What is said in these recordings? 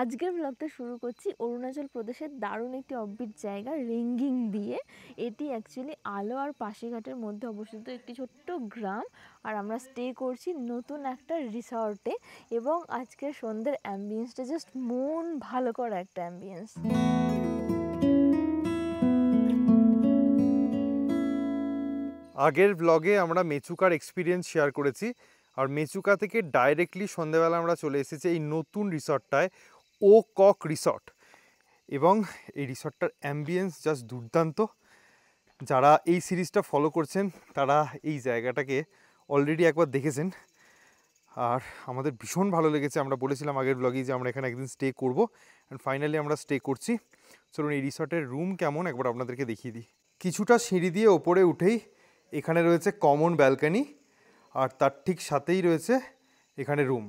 আজকের ব্লগটা শুরু করছি অরুণাচল প্রদেশের দারুণ একটি অফবিট জায়গা রেঙ্গিং দিয়ে। এটি অ্যাকচুয়ালি আলো আর পাশিঘাটের মধ্যে অবস্থিত একটি ছোট্ট গ্রাম। আর আমরা স্টে করছি নতুন একটা রিসর্টে, এবং আজকের সন্ধ্যের অ্যাম্বিয়েন্সটা জাস্ট মন ভালো করা একটা অ্যাম্বিয়েন্স। আগের ব্লগে আমরা মেচুকার এক্সপিরিয়েন্স শেয়ার করেছি, আর মেচুকা থেকে ডাইরেক্টলি সন্ধ্যেবেলা আমরা চলে এসেছি এই নতুন রিসর্টটায়, ও কক রিসর্ট। এবং এই রিসর্টটার অ্যাম্বিয়েন্স জাস্ট দুর্দান্ত। যারা এই সিরিজটা ফলো করছেন তারা এই জায়গাটাকে অলরেডি একবার দেখেছেন, আর আমাদের ভীষণ ভালো লেগেছে। আমরা বলেছিলাম আগের ব্লগেই যে আমরা এখানে একদিন স্টে করব, অ্যান্ড ফাইনালি আমরা স্টে করছি। চলুন এই রিসর্টের রুম কেমন একবার আপনাদেরকে দেখিয়ে দিই। কিছুটা সিঁড়ি দিয়ে ওপরে উঠেই এখানে রয়েছে কমন ব্যালকনি, আর তার ঠিক সাথেই রয়েছে এখানে রুম।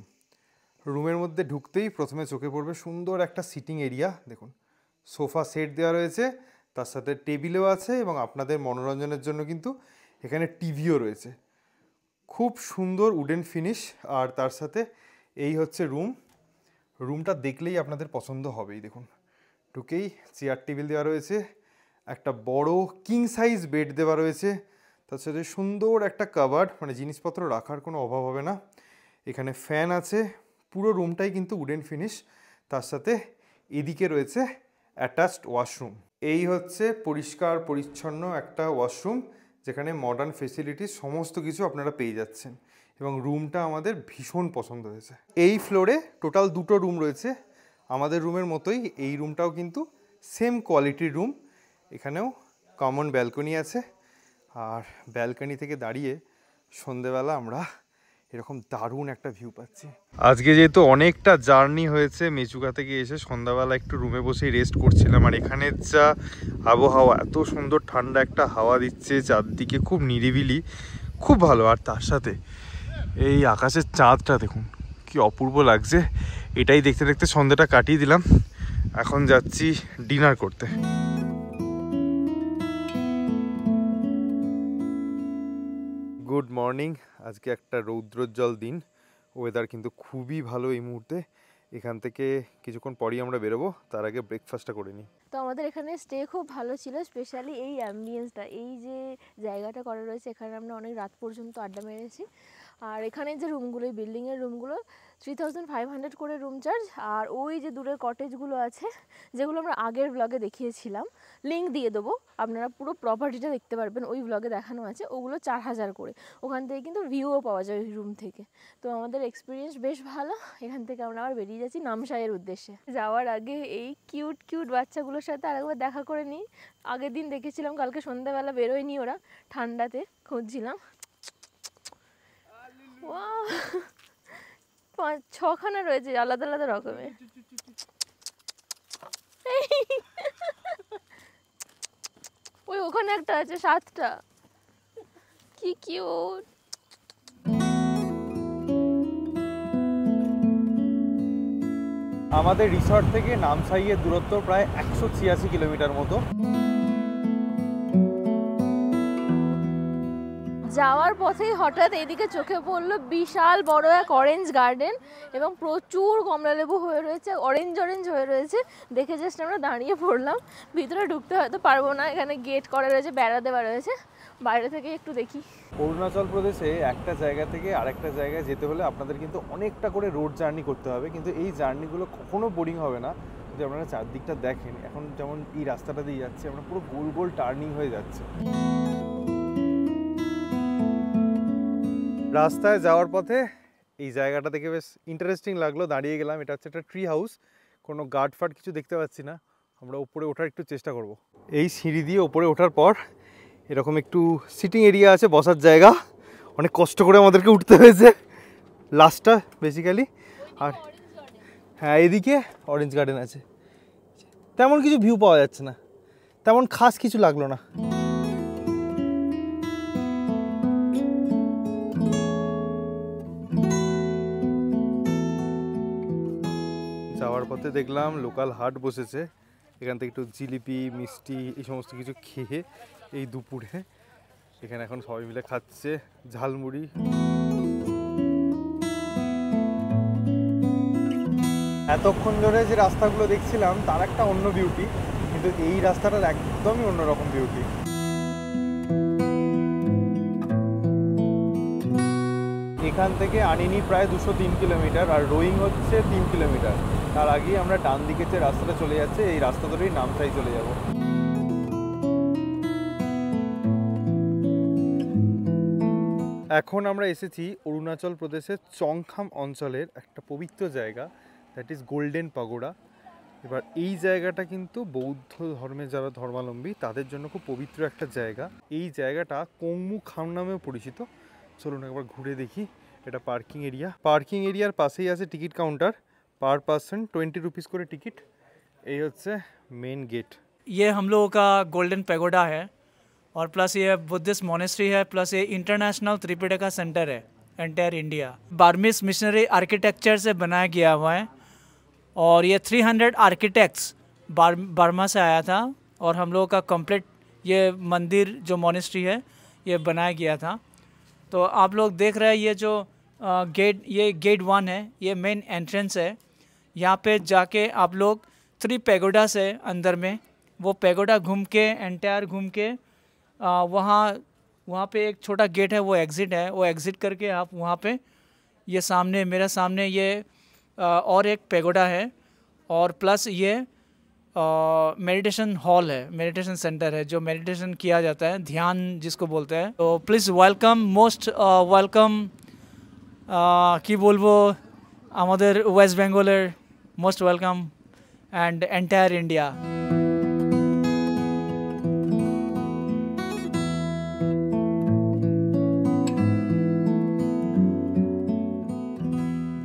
রুমের মধ্যে ঢুকতেই প্রথমে চোখে পড়বে সুন্দর একটা সিটিং এরিয়া। দেখুন, সোফা সেট দেওয়া রয়েছে, তার সাথে টেবিলও আছে, এবং আপনাদের মনোরঞ্জনের জন্য কিন্তু এখানে টিভিও রয়েছে। খুব সুন্দর উডেন ফিনিশ, আর তার সাথে এই হচ্ছে রুম। রুমটা দেখলেই আপনাদের পছন্দ হবেই। দেখুন, ঢুকেই চেয়ার টেবিল দেওয়া রয়েছে, একটা বড় কিং সাইজ বেড দেওয়া রয়েছে, তার সাথে সুন্দর একটা কাবার্ড, মানে জিনিসপত্র রাখার কোনো অভাব হবে না। এখানে ফ্যান আছে, পুরো রুমটাই কিন্তু উডেন ফিনিশ। তার সাথে এদিকে রয়েছে অ্যাটাচড ওয়াশরুম। এই হচ্ছে পরিষ্কার পরিচ্ছন্ন একটা ওয়াশরুম, যেখানে মডার্ন ফেসিলিটিস সমস্ত কিছু আপনারা পেয়ে যাচ্ছেন, এবং রুমটা আমাদের ভীষণ পছন্দ হয়েছে। এই ফ্লোরে টোটাল দুটো রুম রয়েছে, আমাদের রুমের মতোই এই রুমটাও কিন্তু সেম কোয়ালিটির রুম। এখানেও কমন ব্যালকনি আছে, আর ব্যালকনি থেকে দাঁড়িয়ে সন্ধেবেলা আমরা এরকম দারুণ একটা ভিউ পাচ্ছি। আজকে যেহেতু অনেকটা জার্নি হয়েছে, মেচুকা থেকে এসে সন্ধ্যাবেলা একটু রুমে বসেই রেস্ট করছিলাম। আর এখানের যা আবহাওয়া, এত সুন্দর ঠান্ডা একটা হাওয়া দিচ্ছে, চারদিকে খুব নিরিবিলি, খুব ভালো। আর তার সাথে এই আকাশের চাঁদটা দেখুন কি অপূর্ব লাগছে। এটাই দেখতে দেখতে সন্ধ্যাটা কাটিয়ে দিলাম। এখন যাচ্ছি ডিনার করতে। Good morning. আজকে একটা রৌদ্রোজ্জ্বল দিন, ওয়েদার কিন্তু খুবই ভালো এই মুহূর্তে। এখান থেকে কিছুক্ষণ পরই আমরা বেরোবো, তার আগে ব্রেকফাস্টটা করে নিই। তো আমাদের এখানে স্টে খুব ভালো ছিল, স্পেশালি এই অ্যাম্বিয়েন্সটা, এই যে জায়গাটা করা রয়েছে, এখানে আমরা অনেক রাত পর্যন্ত আড্ডা মেরেছি। আর এখানে যে রুমগুলো, এই বিল্ডিংয়ের রুমগুলো 3500 করে রুম চার্জ। আর ওই যে দূরের কটেজগুলো আছে, যেগুলো আমরা আগের ব্লগে দেখিয়েছিলাম, লিঙ্ক দিয়ে দেবো, আপনারা পুরো প্রপার্টিটা দেখতে পারবেন, ওই ব্লগে দেখানো আছে। ওগুলো 4000 করে। ওখান থেকে কিন্তু ভিউও পাওয়া যায় ওই রুম থেকে। তো আমাদের এক্সপিরিয়েন্স বেশ ভালো। এখান থেকে আমরা আবার বেরিয়ে যাচ্ছি নামসাইয়ের উদ্দেশ্যে। যাওয়ার আগে এই কিউট কিউট বাচ্চাগুলোর সাথে আরেকবার দেখা করে নিই। আগের দিন দেখেছিলাম, কালকে সন্ধ্যাবেলা বেরোয়নি ওরা, ঠান্ডাতে খুঁজছিলাম। 5-6খানা রয়েছে আলাদা আলাদা রকমের। ওই ওখানে একটা আছে 7টা, কি কিউট। আমাদের রিসর্ট থেকে নামসাইয়ের দূরত্ব প্রায় 186 কিলোমিটার মতো। যাওয়ার পথেই হঠাৎ এইদিকে চোখে পড়লো বিশাল বড় এক অরেঞ্জ গার্ডেন, এবং প্রচুর কমলালেবু হয়ে রয়েছে, অরেঞ্জ অরেঞ্জ হয়ে রয়েছে। দেখে জাস্ট আমরা দাঁড়িয়ে পড়লাম। ভিতরে ঢুকতে হয়তো পারবো না, এখানে গেট করা রয়েছে, বেড়া দেওয়া রয়েছে, বাইরে থেকে একটু দেখি। অরুণাচল প্রদেশে একটা জায়গা থেকে আরেকটা জায়গায় যেতে হলে আপনাদের কিন্তু অনেকটা করে রোড জার্নি করতে হবে, কিন্তু এই জার্নিগুলো কখনো বোরিং হবে না যদি আপনারা চারদিকটা দেখেন। এখন যেমন এই রাস্তাটা দিয়ে যাচ্ছে, আমরা পুরো গোল গোল টার্নিং হয়ে যাচ্ছে। রাস্তায় যাওয়ার পথে এই জায়গাটা দেখে বেশ ইন্টারেস্টিং লাগলো, দাঁড়িয়ে গেলাম। এটা হচ্ছে একটা ট্রি হাউস, কোনো গার্ড ফার্ড কিছু দেখতে পাচ্ছি না। আমরা উপরে ওঠার একটু চেষ্টা করব। এই সিঁড়ি দিয়ে উপরে ওঠার পর এরকম একটু সিটিং এরিয়া আছে, বসার জায়গা। অনেক কষ্ট করে আমাদেরকে উঠতে হয়েছে লাস্টটা বেসিক্যালি। আর হ্যাঁ, এদিকে অরেঞ্জ গার্ডেন আছে, তেমন কিছু ভিউ পাওয়া যাচ্ছে না, তেমন খাস কিছু লাগলো না। যাওয়ার পথে দেখলাম লোকাল হাট বসেছে, এখান থেকে একটু জিলিপি মিষ্টি এই সমস্ত কিছু খেয়ে এই দুপুরে এখানে এখন সবাই মিলে খাচ্ছে ঝালমুড়ি। এতক্ষণ ধরে যে রাস্তাগুলো দেখছিলাম তার একটা অন্য বিউটি, কিন্তু এই রাস্তাটার একদমই অন্যরকম বিউটি। এখান থেকে আনিনি প্রায় 203 কিলোমিটার, আর রোয়িং হচ্ছে 3 কিলোমিটার। তার আগেই আমরা ডান দিকে যে রাস্তাটা চলে যাচ্ছে এই রাস্তা ধরেই নামসাই চলে যাব। এখন আমরা এসেছি অরুণাচল প্রদেশের চংখাম অঞ্চলের একটা পবিত্র জায়গা, দ্যাট ইজ গোল্ডেন পাগোড়া। এবার এই জায়গাটা কিন্তু বৌদ্ধ ধর্মের যারা ধর্মাবলম্বী তাদের জন্য খুব পবিত্র একটা জায়গা। এই জায়গাটা কংমু খাম নামেও পরিচিত। চলুন একবার ঘুরে দেখি। এটা পার্কিং এরিয়া, পার্কিং এরিয়ার পাশেই আছে ticket counter, per person 20 rupees করে টিকিট। এই হচ্ছে মেন গেট। ये हम लोगों का गोल्डन पैगोडा है और प्लस ये बुद्धिस्ट मोनेस्ट्री है, प्लस ये इंटरनेशनल त्रिपिटका सेंटर है एंटायर इंडिया। बार्मीज मिशनरी आर्किटेक्चर से बनाया गया हुआ है और ये 300 आर्किटेक्ट्स बर्मा से आया था और हम लोगों का कंप्लीट ये मंदिर जो मोनेस्ट्री है ये बनाया गया था। तो आप लोग देख रहे हैं ये जो गेट 1 है, ये मेन एंट्रेंस है। यहाँ पे जाके आप लोग 3 पैगोडा से अंदर में वो पैगोडा घूम के एंटायर घूम के वहाँ पे एक छोटा गेट है, वो एग्ज़िट है, वो एग्ज़िट करके आप वहाँ पे ये सामने मेरे सामने ये और एक पैगोडा है और प्लस ये मेडिटेशन हॉल है, मेडिटेशन सेंटर है जो मेडिटेशन किया जाता है, ध्यान जिसको बोलते हैं। तो प्लीज़ वेलकम, मोस्ट वेलकम কি বলবো আমাদের ওয়েস্ট বেঙ্গলের most welcome and entire India.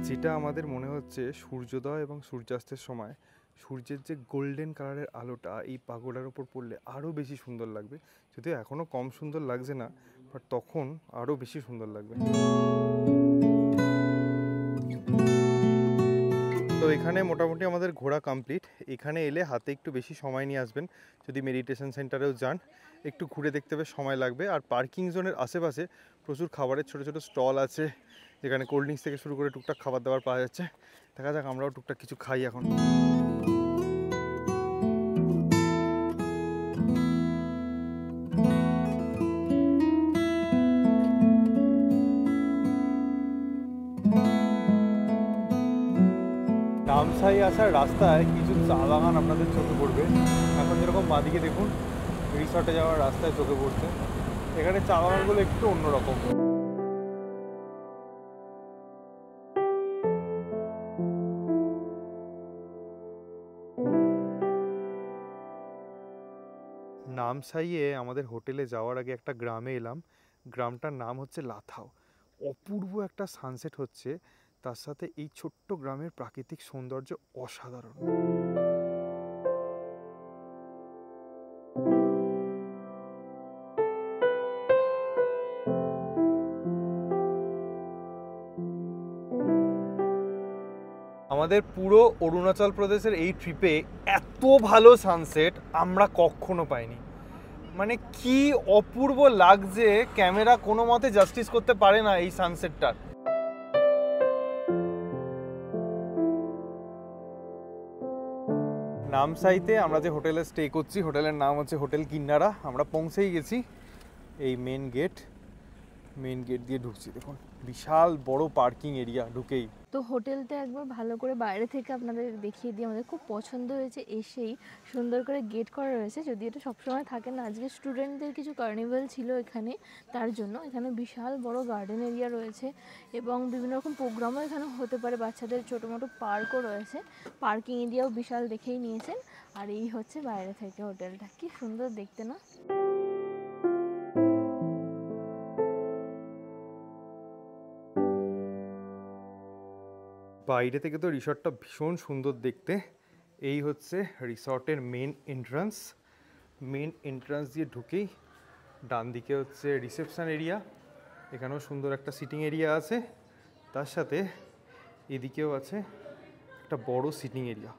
যেটা আমাদের মনে হচ্ছে সূর্যোদয় এবং সূর্যাস্তের সময় সূর্যের যে গোল্ডেন কালারের আলোটা এই পাগোডার ওপর পড়লে আরও বেশি সুন্দর লাগবে। যদিও এখনও কম সুন্দর লাগছে না, বাট তখন আরও বেশি সুন্দর লাগবে। তো এখানে মোটামুটি আমাদের ঘোরা কমপ্লিট। এখানে এলে হাতে একটু বেশি সময় নিয়ে আসবেন। যদি মেডিটেশন সেন্টারেও যান একটু ঘুরে দেখতে বেশ সময় লাগবে। আর পার্কিং জোনের আশেপাশে প্রচুর খাবারের ছোটো ছোটো স্টল আছে, যেখানে কোল্ড ড্রিঙ্কস থেকে শুরু করে টুকটাক খাবার দাবার পাওয়া যাচ্ছে। দেখা যাক আমরাও টুকটাক কিছু খাই এখন। নামসাই আসার রাস্তায় কিছু চা বাগান আপনাদের চোখে পড়বে। এখন যেরকম বাঁদিকে দেখুন রিসর্টে যাওয়ার রাস্তায় চোখে পড়ছে। এখানে চা বাগানগুলো একটু অন্যরকম। নামসাইয়ে আমাদের হোটেলে যাওয়ার আগে একটা গ্রামে এলাম। গ্রামটার নাম হচ্ছে লাথাও। অপূর্ব একটা সানসেট হচ্ছে, তার সাথে এই ছোট্ট গ্রামের প্রাকৃতিক সৌন্দর্য অসাধারণ। আমাদের পুরো অরুণাচল প্রদেশের এই ট্রিপে এত ভালো সানসেট আমরা কখনো পাইনি। মানে কি অপূর্ব লাগছে, ক্যামেরা কোনো মতে জাস্টিস করতে পারে না এই সানসেটটার। নামসাইতে আমরা যে হোটেলে স্টে করছি, হোটেলের নাম হচ্ছে হোটেল কিন্নারা। আমরা পৌঁছেই গেছি। এই মেন গেট দিয়ে ঢুকছি। দেখুন বিশাল বড় পার্কিং এরিয়া ঢুকেই। তো হোটেলটা একবার ভালো করে বাইরে থেকে আপনাদের দেখিয়ে দিই। আমাদের খুব পছন্দ হয়েছে, এসেই সুন্দর করে গেট করা রয়েছে। যদি এটা সবসময় থাকে না, আজকে স্টুডেন্টদের কিছু কার্নিভাল ছিল এখানে, তার জন্য এখানে বিশাল বড় গার্ডেন এরিয়া রয়েছে এবং বিভিন্ন রকম প্রোগ্রামও এখানে হতে পারে। বাচ্চাদের ছোটো মোটো পার্কও রয়েছে, পার্কিং এরিয়াও বিশাল দেখেই নিয়েছেন। আর এই হচ্ছে বাইরে থেকে হোটেলটা, কি সুন্দর দেখতে না? বাইরে থেকে তো রিসর্টটা ভীষণ সুন্দর দেখতে। এই হচ্ছে রিসর্টের মেন এন্ট্রান্স দিয়ে ঢুকেই ডান দিকে হচ্ছে রিসেপশন এরিয়া। এখানেও সুন্দর একটা সিটিং এরিয়া আছে, তার সাথে এদিকেও আছে একটা বড় সিটিং এরিয়া।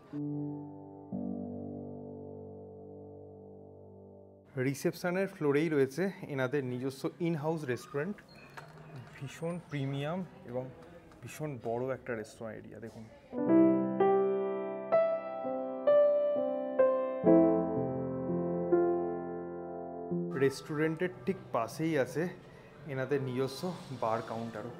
রিসেপশনের ফ্লোরেই রয়েছে এনাদের নিজস্ব ইন হাউস রেস্টুরেন্ট। ভীষণ প্রিমিয়াম এবং ভীষণ বড় একটা রেস্টুরেন্ট এরিয়া। দেখুন রেস্টুরেন্টের ঠিক পাশেই আছে এনাদের নিজস্ব বার কাউন্টারও।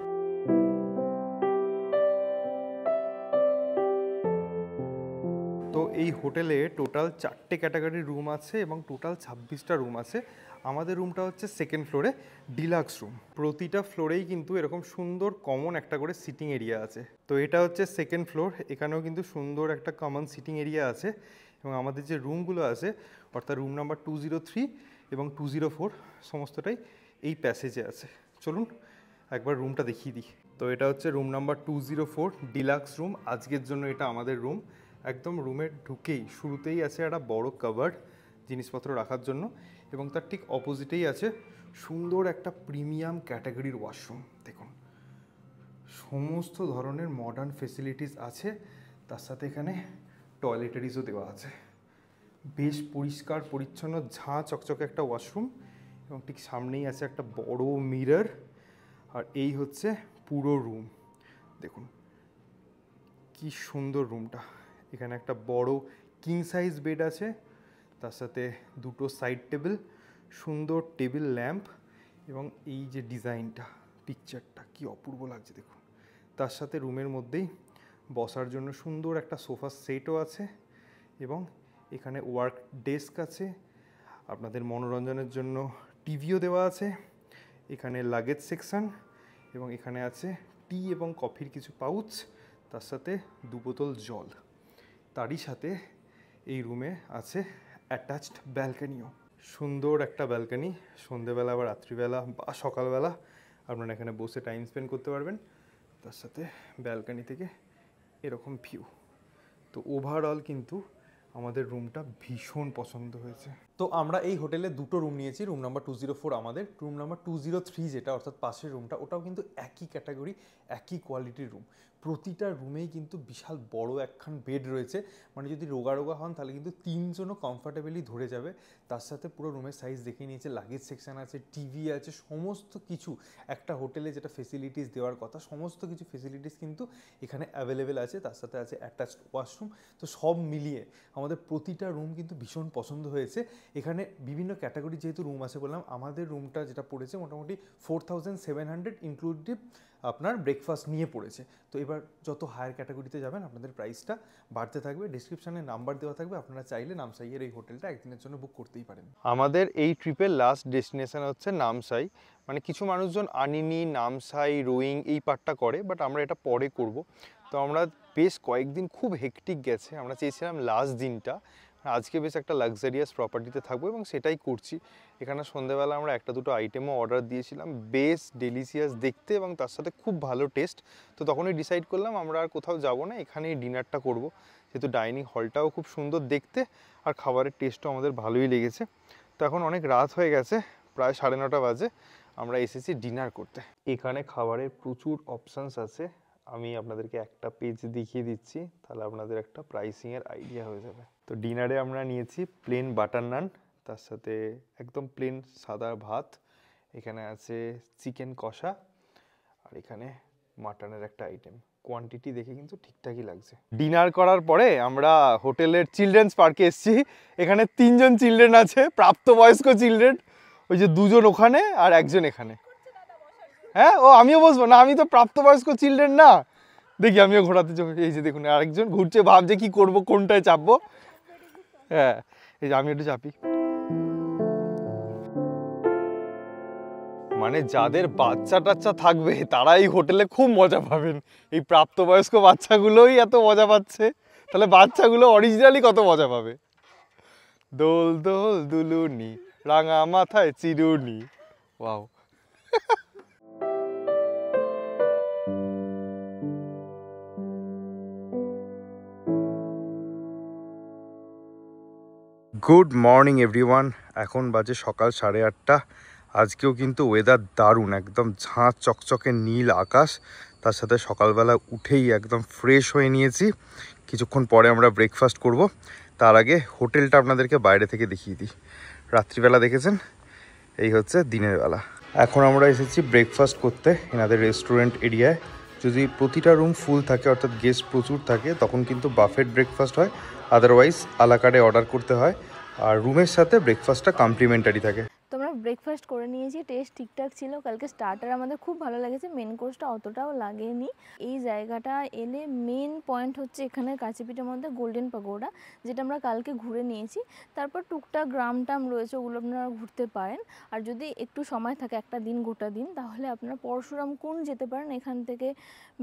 তো এই হোটেলে টোটাল 4টে ক্যাটাগরির রুম আছে এবং টোটাল 26টা রুম আছে। আমাদের রুমটা হচ্ছে সেকেন্ড ফ্লোরে, ডিলাক্স রুম। প্রতিটা ফ্লোরেই কিন্তু এরকম সুন্দর কমন একটা করে সিটিং এরিয়া আছে। তো এটা হচ্ছে সেকেন্ড ফ্লোর, এখানেও কিন্তু সুন্দর একটা কমন সিটিং এরিয়া আছে। এবং আমাদের যে রুমগুলো আছে অর্থাৎ রুম নাম্বার 203 এবং 204 সমস্তটাই এই প্যাসেজে আছে। চলুন একবার রুমটা দেখিয়ে দিই। তো এটা হচ্ছে রুম নাম্বার 204 ডিলাক্স রুম। আজকের জন্য এটা আমাদের রুম। একদম রুমে ঢুকেই শুরুতেই আছে একটা বড় কাভার্ড জিনিসপত্র রাখার জন্য, এবং তার ঠিক অপোজিটেই আছে সুন্দর একটা প্রিমিয়াম ক্যাটাগরির ওয়াশরুম। দেখুন সমস্ত ধরনের মডার্ন ফেসিলিটিস আছে, তার সাথে এখানে টয়লেটারিজও দেওয়া আছে। বেশ পরিষ্কার পরিচ্ছন্ন ঝাঁ চকচকে একটা ওয়াশরুম, এবং ঠিক সামনেই আছে একটা বড় মিরর। আর এই হচ্ছে পুরো রুম। দেখুন কি সুন্দর রুমটা। এখানে একটা বড় কিং সাইজ বেড আছে, তার সাথে দুটো সাইড টেবিল, সুন্দর টেবিল ল্যাম্প, এবং এই যে ডিজাইনটা পিকচারটা কি অপূর্ব লাগছে দেখুন। তার সাথে রুমের মধ্যেই বসার জন্য সুন্দর একটা সোফা সেটও আছে, এবং এখানে ওয়ার্ক ডেস্ক আছে, আপনাদের মনোরঞ্জনের জন্য টিভিও দেওয়া আছে। এখানে লাগেজ সেকশন, এবং এখানে আছে টি এবং কফির কিছু পাউচ, তার সাথে 2 বোতল জল। তারই সাথে এই রুমে আছে অ্যাটাচড ব্যালকনিও। সুন্দর একটা ব্যালকনি, সন্ধেবেলা বা রাত্রিবেলা বা সকালবেলা আপনারা এখানে বসে টাইম স্পেন্ড করতে পারবেন। তার সাথে ব্যালকনি থেকে এরকম ভিউ। তো ওভারঅল কিন্তু আমাদের রুমটা ভীষণ পছন্দ হয়েছে। তো আমরা এই হোটেলে দুটো রুম নিয়েছি। রুম নাম্বার 204 আমাদের, রুম নাম্বার 203 যেটা অর্থাৎ পাশের রুমটা, ওটাও কিন্তু একই ক্যাটাগরি একই কোয়ালিটির রুম। প্রতিটা রুমেই কিন্তু বিশাল বড় একখান বেড রয়েছে, মানে যদি রোগা রোগা হন তাহলে কিন্তু 3 জনও কমফর্টেবলি ধরে যাবে। তার সাথে পুরো রুমের সাইজ দেখে নিয়েছে, লাগেজ সেকশন আছে, টিভি আছে, সমস্ত কিছু একটা হোটেলে যেটা ফেসিলিটিস দেওয়ার কথা সমস্ত কিছু ফেসিলিটিস কিন্তু এখানে অ্যাভেলেবেল আছে। তার সাথে আছে অ্যাটাচড ওয়াশরুম। তো সব মিলিয়ে আমাদের প্রতিটা রুম কিন্তু ভীষণ পছন্দ হয়েছে। এখানে বিভিন্ন ক্যাটাগরি যেহেতু রুম আছে বললাম, আমাদের রুমটা যেটা পড়েছে মোটামুটি 4700 ইনক্লুডিভ আপনার ব্রেকফাস্ট নিয়ে পড়েছে। তো এবার যত হায়ার ক্যাটাগরিতে যাবেন আপনাদের প্রাইসটা বাড়তে থাকবে। ডিসক্রিপশানে নাম্বার দেওয়া থাকবে, আপনারা চাইলে নামসাইয়ের এই হোটেলটা একদিনের জন্য বুক করতেই পারেন। আমাদের এই ট্রিপের লাস্ট ডেস্টিনেশন হচ্ছে নামসাই। মানে কিছু মানুষজন আনিনি, নামসাই, রোয়িং এই পার্টটা করে, বাট আমরা এটা পরে করব। তো আমরা বেশ কয়েকদিন খুব হেকটিক গেছে, আমরা চেয়েছিলাম লাস্ট দিনটা আজকে বেশ একটা লাক্সারিয়াস প্রপার্টিতে থাকবো এবং সেটাই করছি। এখানে সন্ধ্যেবেলা আমরা একটা দুটো আইটেমও অর্ডার দিয়েছিলাম, বেশ ডেলিশিয়াস দেখতে এবং তার সাথে খুব ভালো টেস্ট। তো তখনই ডিসাইড করলাম আমরা আর কোথাও যাব না, এখানেই ডিনারটা করব, যেহেতু ডাইনিং হলটাও খুব সুন্দর দেখতে আর খাবারের টেস্টও আমাদের ভালোই লেগেছে। তো এখন অনেক রাত হয়ে গেছে, প্রায় 9:30 বাজে, আমরা এসেছি ডিনার করতে। এখানে খাবারের প্রচুর অপশানস আছে, আমি আপনাদেরকে একটা পেজ দেখিয়ে দিচ্ছি, তাহলে আপনাদের একটা প্রাইসিংয়ের আইডিয়া হয়ে যাবে। তো ডিনারে আমরা নিয়েছি প্লেন বাটার নান, তার সাথে একদম প্লেন সাদা ভাত, এখানে আছে চিকেন কষা, আর এখানে মাটনের একটা আইটেম। কোয়ান্টিটি দেখে কিন্তু ঠিকঠাকই লাগছে। ডিনার করার পরে আমরা হোটেলের চিলড্রেন্স পার্কে এসেছি। এখানে 3 জন চিলড্রেন আছে, প্রাপ্তবয়স্ক চিলড্রেন, ওই যে 2 জন ওখানে আর 1 জন এখানে। হ্যাঁ, ও আমিও বসবো না, আমি তো প্রাপ্তবয়স্ক চিলড্রেন না। দেখি আমিও ঘোরাতে যাবো। এই যে দেখুন আরেকজন ঘুরছে, ভাবছে কি করব, কোনটায় চাপবো। হ্যাঁ, এই যে আমি একটু চাপি। মানে যাদের বাচ্চা টাচ্চা থাকবে তারা এই হোটেলে খুব মজা পাবেন। এই প্রাপ্তবয়স্ক বাচ্চাগুলোই এত মজা পাচ্ছে, তাহলে বাচ্চাগুলো অরিজিনালি কত মজা পাবে। দোল দোল দুলুনি, রাঙা মাথায় চিরুনি। ওয়াও। গুড মর্নিং এভরিওয়ান, এখন বাজে সকাল 8:30। আজকেও কিন্তু ওয়েদার দারুণ, একদম ঝাঁ চকচকে নীল আকাশ, তার সাথে সকালবেলা উঠেই একদম ফ্রেশ হয়ে নিয়েছি। কিছুক্ষণ পরে আমরা ব্রেকফাস্ট করব, তার আগে হোটেলটা আপনাদেরকে বাইরে থেকে দেখিয়ে দিই। রাত্রিবেলা দেখেছেন, এই হচ্ছে দিনের বেলা। এখন আমরা এসেছি ব্রেকফাস্ট করতে এনাদের রেস্টুরেন্ট এরিয়ায়। যদি প্রতিটা রুম ফুল থাকে অর্থাৎ গেস্ট প্রচুর থাকে তখন কিন্তু বাফেট ব্রেকফাস্ট হয়, আদারওয়াইজ আলা কার্টে অর্ডার করতে হয়, আর রুমের সাথে ব্রেকফাস্টটা কমপ্লিমেন্টারি থাকে। তো আমরা ব্রেকফাস্ট করে নিয়েছি, টেস্ট ঠিকঠাক ছিল। কালকে স্টার্টার আমাদের খুব ভালো লেগেছে, মেন কোর্সটা অতটাও লাগেনি। এই জায়গাটা এলে মেন পয়েন্ট হচ্ছে এখানের কাছে পিঠের মধ্যে গোল্ডেন পাগোড়া, যেটা আমরা কালকে ঘুরে নিয়েছি। তারপর টুকটাক গ্রাম টাম রয়েছে, ওগুলো আপনারা ঘুরতে পারেন। আর যদি একটু সময় থাকে একটা দিন গোটা দিন, তাহলে আপনারা পরশুরাম কুন্ড যেতে পারেন। এখান থেকে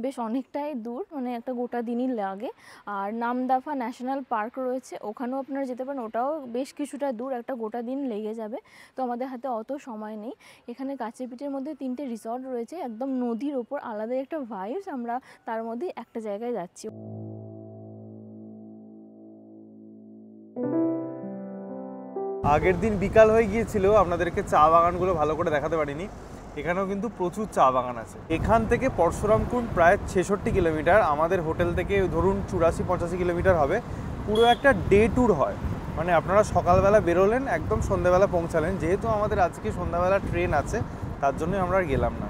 বেশ অনেকটাই দূর, মানে একটা গোটা দিনই লাগে। আর নামদাফা ন্যাশনাল পার্ক রয়েছে, ওখানেও আপনারা যেতে পারেন, ওটাও বেশ কিছুটা দূর, একটা গোটা দিন লেগে যাবে। তো আমাদের হাতে অত সময় নেই। এখানে কাছে পিঠের মধ্যে 3টে রিসর্ট রয়েছে, একদম নদীর ওপর, আলাদা একটা ভাইবস। আমরা তার মধ্যে একটা জায়গায় যাচ্ছি। আগের দিন বিকাল হয়ে গিয়েছিল, আপনাদেরকে চা বাগানগুলো ভালো করে দেখাতে পারিনি। এখানেও কিন্তু প্রচুর চা বাগান আছে। এখান থেকে পরশুরাম কুন্ড প্রায় 66 কিলোমিটার, আমাদের হোটেল থেকে ধরুন 84-85 কিলোমিটার হবে। পুরো একটা ডে ট্যুর হয়, মানে আপনারা সকালবেলা বেরোলেন, একদম সন্ধ্যাবেলা পৌঁছালেন। যেহেতু আমাদের আজকে সন্ধ্যাবেলা ট্রেন আছে, তার জন্যই আমরা আর গেলাম না।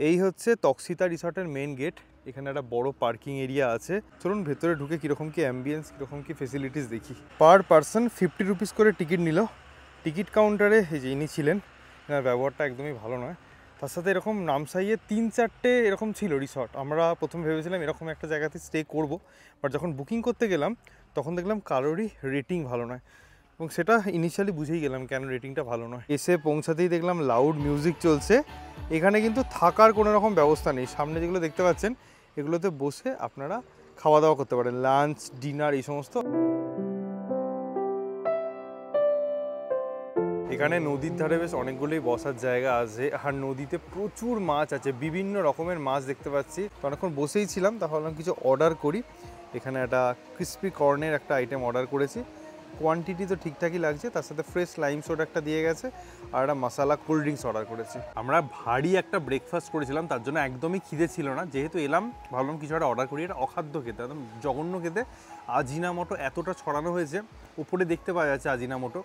এই হচ্ছে তক্সিতা রিসর্টের মেন গেট। এখানে একটা বড় পার্কিং এরিয়া আছে। চলুন ভেতরে ঢুকে কীরকম কি অ্যাম্বিয়েন্স, কীরকম কি ফেসিলিটিস দেখি। পার পারসন 50 রুপিস করে টিকিট নিল। টিকিট কাউন্টারে এই যে ইনি ছিলেন, এনার ব্যবহারটা একদমই ভালো নয়। তার সাথে এরকম নামসাইয়ে 3-4টে এরকম ছিল রিসর্ট। আমরা প্রথমে ভেবেছিলাম এরকম একটা জায়গাতে স্টে করব, বাট যখন বুকিং করতে গেলাম তখন দেখলাম কারোরই রেটিং ভালো নয়, এবং সেটা ইনিশিয়ালি বুঝেই গেলাম কেন রেটিংটা ভালো নয়। এসে পৌঁছাতেই দেখলাম লাউড মিউজিক চলছে। এখানে কিন্তু থাকার কোনো রকম ব্যবস্থা নেই। সামনে যেগুলো দেখতে পাচ্ছেন এগুলোতে বসে আপনারা খাওয়া দাওয়া করতে পারেন, লাঞ্চ, ডিনার, এই সমস্ত। এখানে নদীর ধারে বেশ অনেকগুলোই বসার জায়গা আছে, আর নদীতে প্রচুর মাছ আছে, বিভিন্ন রকমের মাছ দেখতে পাচ্ছি। তো অনেকক্ষণ বসেই ছিলাম, তা ভাবলাম কিছু অর্ডার করি। এখানে একটা ক্রিসপি কর্নের একটা আইটেম অর্ডার করেছি। কোয়ান্টিটি তো ঠিকঠাকই লাগছে, তার সাথে ফ্রেশ লাইম সোডা একটা দিয়ে গেছে, আর একটা মশালা কোল্ড ড্রিঙ্কস অর্ডার করেছি। আমরা ভারী একটা ব্রেকফাস্ট করেছিলাম, তার জন্য একদমই খিদে ছিল না। যেহেতু এলাম, ভাবলাম কিছু একটা অর্ডার করি। এটা অখাদ্য খেতে, একদম জঘন্য খেতে। আজিনামোটো এতটা ছড়ানো হয়েছে, উপরে দেখতে পাওয়া যাচ্ছে আজিনামোটো,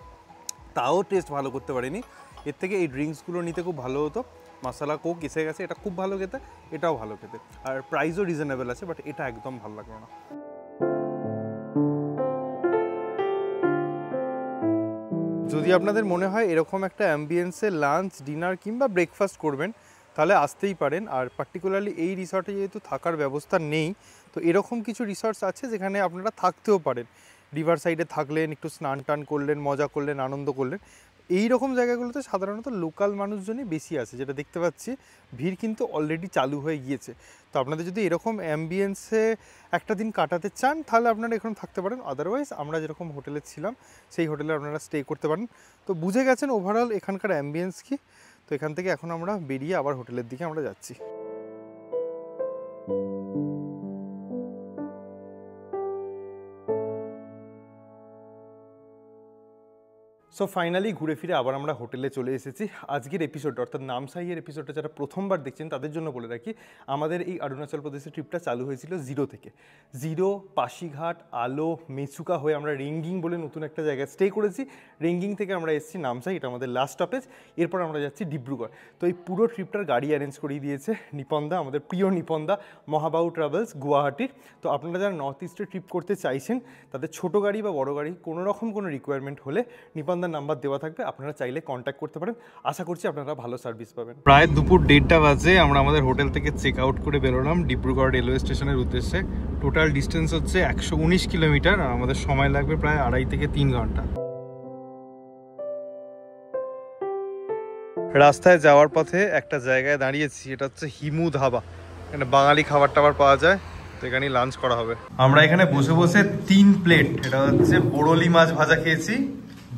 তাও টেস্ট ভালো করতে পারিনি। এর থেকে এই ড্রিঙ্কসগুলো নিতে খুব ভালো হতো। মশালা কোক এসে গেছে, এটা খুব ভালো খেতে, এটাও ভালো খেতে, আর প্রাইসও রিজনেবল আছে, বাট এটা একদম ভালো লাগলো না। যদি আপনাদের মনে হয় এরকম একটা অ্যাম্বিয়েন্সে লাঞ্চ, ডিনার কিংবা ব্রেকফাস্ট করবেন, তাহলে আসতেই পারেন। আর পার্টিকুলারলি এই রিসর্টে যেহেতু থাকার ব্যবস্থা নেই, তো এরকম কিছু রিসর্টস আছে যেখানে আপনারা থাকতেও পারেন। রিভার সাইডে থাকলেন, একটু স্নান টান করলেন, মজা করলেন, আনন্দ করলেন। এই রকম জায়গাগুলোতে সাধারণত লোকাল মানুষজনই বেশি আছে, যেটা দেখতে পাচ্ছি। ভিড় কিন্তু অলরেডি চালু হয়ে গিয়েছে। তো আপনাদের যদি এরকম অ্যাম্বিয়েন্সে একটা দিন কাটাতে চান, তাহলে আপনারা এখানে থাকতে পারেন। আদারওয়াইজ আমরা যেরকম হোটেলে ছিলাম সেই হোটেলে আপনারা স্টে করতে পারেন। তো বুঝে গেছেন ওভারঅল এখানকার অ্যাম্বিয়েন্স কি। তো এখান থেকে এখন আমরা বেরিয়ে আবার হোটেলের দিকে আমরা যাচ্ছি। সো ফাইনালি ঘুরে ফিরে আবার আমরা হোটেলে চলে এসেছি। আজকের এপিসোড অর্থাৎ নামসাইয়ের এপিসোডটা যারা প্রথমবার দেখছেন তাদের জন্য বলে রাখি, আমাদের এই অরুণাচল প্রদেশের ট্রিপটা চালু হয়েছিল জিরো থেকে। জিরো, পাশিঘাট, আলো, মেচুকা হয়ে আমরা রেঙ্গিং বলে নতুন একটা জায়গায় স্টে করেছি। রেঙ্গিং থেকে আমরা এসেছি নামসাই, এটা আমাদের লাস্ট স্টপেজ। এরপর আমরা যাচ্ছি ডিব্রুগড়। তো এই পুরো ট্রিপটার গাড়ি অ্যারেঞ্জ করিয়ে দিয়েছে নিপনদা, আমাদের প্রিয় নিপনদা, মহাবাহু ট্রাভেলস, গুয়াহাটির। তো আপনারা যারা নর্থ ইস্টে ট্রিপ করতে চাইছেন, তাদের ছোটো গাড়ি বা বড় গাড়ি কোনো রকম কোনো রিকোয়ারমেন্ট হলে নিপনদার নাম্বার দেওয়া থাকবে, আপনারা চাইলে কন্ট্যাক্ট করতে পারেন। আশা করছি আপনারা ভালো সার্ভিস পাবেন। প্রায় দুপুর 1:30 বাজে আমরা আমাদের হোটেল থেকে চেক আউট করে বেরোলাম ডিব্রুগড় রেলওয়ে স্টেশনের উদ্দেশ্যে। টোটাল ডিস্টেন্স হচ্ছে 119 কিলোমিটার, আর আমাদের সময় লাগবে প্রায় 2.5 থেকে 3 ঘন্টা। রাস্তায় যাওয়ার পথে একটা জায়গায় দাঁড়িয়েছি, এটা হচ্ছে হিমু ধাবা। এখানে বাঙালি খাবার টাবার পাওয়া যায়, তো এখানে লাঞ্চ করা হবে। আমরা এখানে বসে বসে 3 প্লেট, এটা হচ্ছে বড়লি মাছ ভাজা খেয়েছি,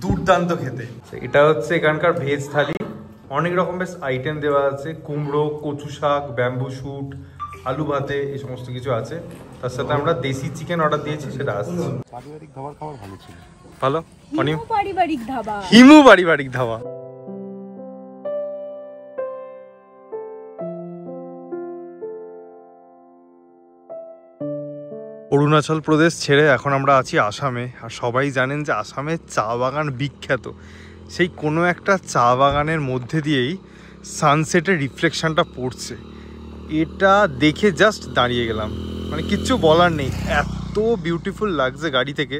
দুর্দান্ত খেতে। এটা হচ্ছে এখানকার ভেজ থালি, অনেক রকম বেশ আইটেম দেওয়া আছে, কুমড়ো, কচু শাক, ব্যাম্বু শুট, আলু ভাতে, এই সমস্ত কিছু আছে। তার সাথে আমরা দেশি চিকেন অর্ডার দিয়েছি, সেটা আসছে। পারিবারিক ধাবার খাবার ভালো ছিল। ভালো, হিমু পারিবারিক ধাবা। হিমু পারিবারিক ধাবা। অরুণাচল প্রদেশ ছেড়ে এখন আমরা আছি আসামে। আর সবাই জানেন যে আসামে চা বাগান বিখ্যাত। সেই কোনো একটা চা বাগানের মধ্যে দিয়েই সানসেটের রিফ্লেকশনটা পড়ছে, এটা দেখে জাস্ট দাঁড়িয়ে গেলাম, মানে কিচ্ছু বলার নেই, এত বিউটিফুল লাগছে গাড়ি থেকে।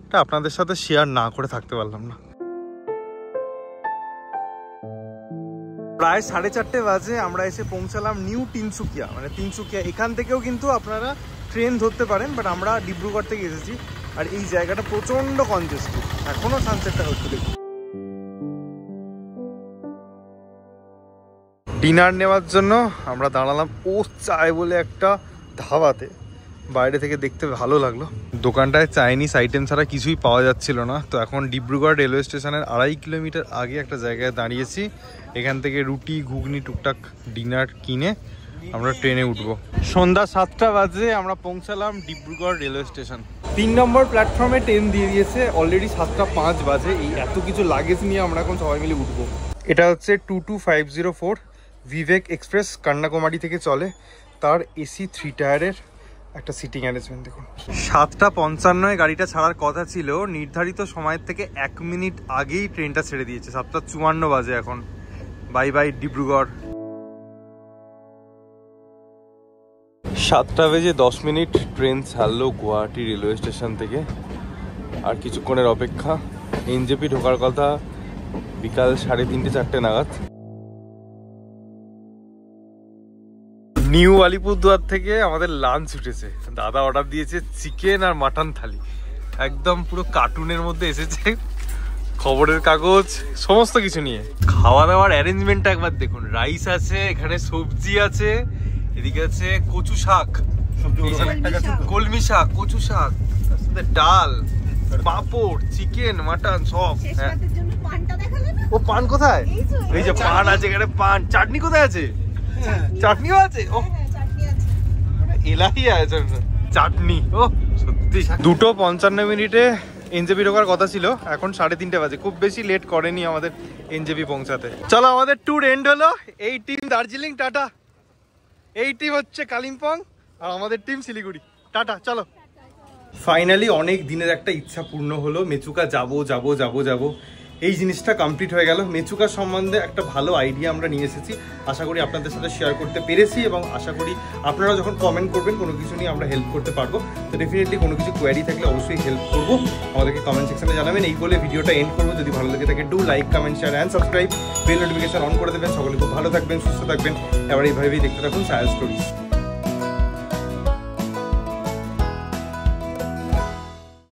এটা আপনাদের সাথে শেয়ার না করে থাকতে পারলাম না। প্রায় 4:30 বাজে আমরা এসে পৌঁছালাম নিউ তিনসুকিয়া, মানে তিনসুকিয়া। এখান থেকেও কিন্তু আপনারা ট্রেন ধরতে পারেন, বাট আমরা ডিব্রুগড় থেকে এসেছি। আর এই জায়গাটা প্রচণ্ড কনজেস্টেড, এখনও সানসেটটা হচ্ছে। দেখুন, ডিনার নেওয়ার জন্য আমরা দাঁড়ালাম ও চায় বলে একটা ধাবাতে। বাইরে থেকে দেখতে ভালো লাগলো। দোকানটায় চাইনিজ আইটেম ছাড়া কিছুই পাওয়া যাচ্ছিল না। তো এখন ডিব্রুগড় রেলওয়ে স্টেশনের 2.5 কিলোমিটার আগে একটা জায়গায় দাঁড়িয়েছি। এখান থেকে রুটি ঘুগনি টুকটাক ডিনার কিনে আমরা ট্রেনে উঠবো। সন্ধ্যা 7টা বাজে আমরা পৌঁছালাম ডিব্রুগড় রেলওয়ে স্টেশন। 3 নম্বর প্ল্যাটফর্মে ট্রেন দিয়ে দিয়েছে। অলরেডি 7:05 বাজে। এই এত কিছু লাগেজ নিয়ে আমরা এখন সবাই মিলে উঠবো। এটা হচ্ছে 22504 বিবেক এক্সপ্রেস, কন্যাকুমারী থেকে চলে। তার এসি 3 টায়ারের একটা সিটিং অ্যারেঞ্জমেন্ট দেখুন। 7:55 গাড়িটা ছাড়ার কথা ছিল, নির্ধারিত সময়ের থেকে 1 মিনিট আগেই ট্রেনটা ছেড়ে দিয়েছে। 7:54 বাজে এখন। Bye bye Dibrugarh. 7:10 ট্রেন ছাড়লো গুয়াহাটি রেলওয়ে স্টেশন থেকে। আর কিছুক্ষণের অপেক্ষা। এনজেপি ঢোকার কথা বিকাল 3:30-4টে নাগাদ। নিউ আলিপুরদুয়ার থেকে আমাদের লাঞ্চ উঠেছে। দাদা অর্ডার দিয়েছে চিকেন আর মাটন থালি। একদম পুরো কার্টুনের মধ্যে এসেছে, খবরের কাগজ সমস্ত কিছু নিয়ে। খাওয়া দাওয়ার অ্যারেঞ্জমেন্টটা একবার দেখুন। রাইস আছে, এখানে সবজি আছে, এদিকে আছে কচু শাক, কলমি শাক, কচু শাক, তার সাথে ডাল, পাঁপড়, চিকেন, মাটন সব। ও পান কোথায়? এই যে পান আছে এখানে, পান। চাটনি কোথায় আছে? চাটনিও আছে। ও এলাহি আছে চাটনি। ও সত্যি। 2:55 এনজেপি ঢোকার কথা ছিল, এখন 3:30 বাজে। খুব বেশি লেট করেনি আমাদের এনজেপি পৌঁছাতে। চলো, আমাদের ট্যুর এন্ড হলো। এই টিম দার্জিলিং, টাটা। এই টিম হচ্ছে কালিম্পং, আর আমাদের টিম শিলিগুড়ি। টাটা, চলো। ফাইনালি অনেক দিনের একটা ইচ্ছা পূর্ণ হলো। মেচুকা যাবো যাবো যাবো যাবো, এই জিনিসটা কমপ্লিট হয়ে গেল। মেচুকা সম্বন্ধে একটা ভালো আইডিয়া আমরা নিয়ে এসেছি। আশা করি আপনাদের সাথে শেয়ার করতে পেরেছি, এবং আশা করি আপনারা যখন কমেন্ট করবেন কোনো কিছু নিয়ে আমরা হেল্প করতে পারবো। তো ডেফিনেটলি কোনো কিছু কোয়ারি থাকলে অবশ্যই হেল্প করবো। আমাদেরকে কমেন্ট সেকশনে জানাবেন। এই বলে ভিডিওটা এন্ড করবো। যদি ভালো লাগে থাকে do like, comment, share and subscribe. Bell notification on করে দেবেন। সকলে খুব ভালো থাকবেন, সুস্থ থাকবেন। এবার এইভাবেই দেখতে থাকুন সায়াল স্টোরিজ।